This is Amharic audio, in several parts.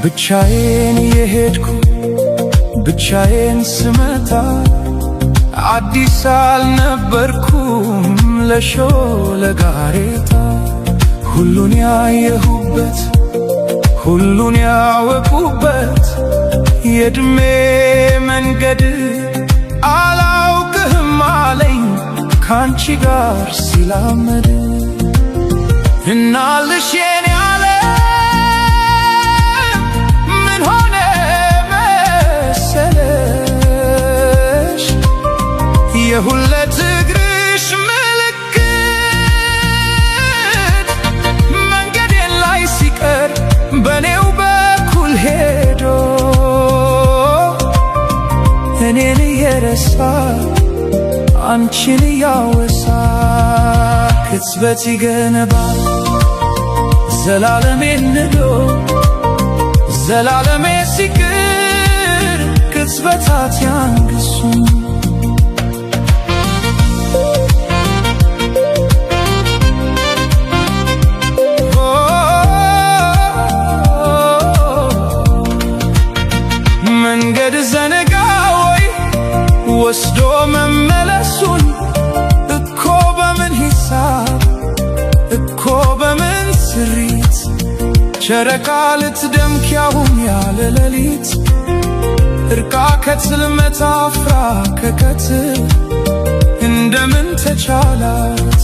ብቻዬን የሄድኩ ብቻዬን ስመጣ አዲስ አልነበርኩም ለሾለ ጋሬጣ። ሁሉን ያየሁበት ሁሉን ያወቁበት የእድሜ መንገድ አላውቅህም አለኝ ካንቺ ጋር ሲላመድ። እናልሽ የኔ ዓለም ምን ሆነ መሰለሽ የሁለት እግርሽ ምልክት መንገዴን ላይ ሲቀር በኔው በኩል ሄዶ እኔን እየረሳ አንቺን እያወሳ ቅጽበት ይገነባል ዘላለሜን ንዶ ዘላለሜ ሲቅር ቅጽበታት ያንግሱኝ። መንገድ ዘነጋ ወይ ወስዶ መመለሱን እኮ በምን ሂሳብ እኮ በምን ስሪት ጨረቃ ልትደምቅ ያሁን ያለ ሌሊት እርቃ ከጽልመት አፍራ ከቀትር እንደምን ተቻላት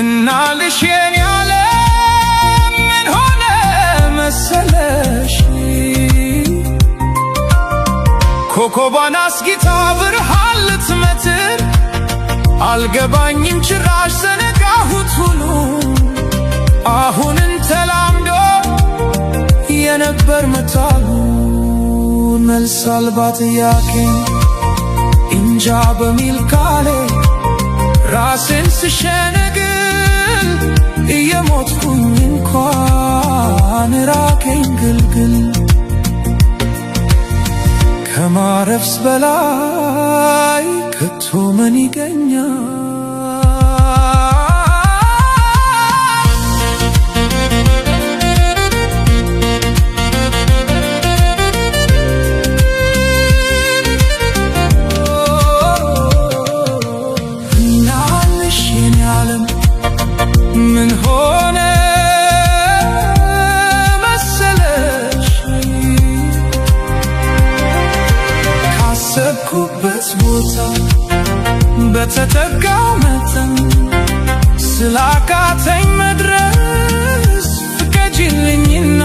እናልሽ የኔ ዓለም ምን ሆነ መሰለሽ ኮከቧን አስጊታ ብርሃን ልትመትር አልገባኝም ጭራሽ ዘነጋሁት ሁሉ አሁንን ተላምዶ የነበር መታሉ መልስ አልባ ጥያቄ እንጃ በሚል ቃሌ ራሴን ስሸነግል እየሞትኩኝ እንኳን ራቀኝ ግልግል። ከማረፍስ በላይ ከቶ ምን ይገኛል? እናልሽ የኔ ዓለም ምን ሆነ ካሰብኩበት ቦታ በተጠጋው መጠን ስላቃተኝ መድረስ ፍቀጂልኝና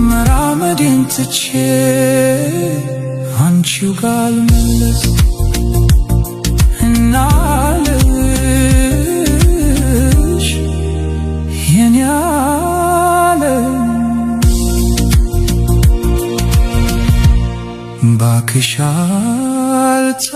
መራመዴን ትቼ አንቺው ጋር ልመለስ እናልሽ የኔ ዓለም ባክሽ አልታምኝ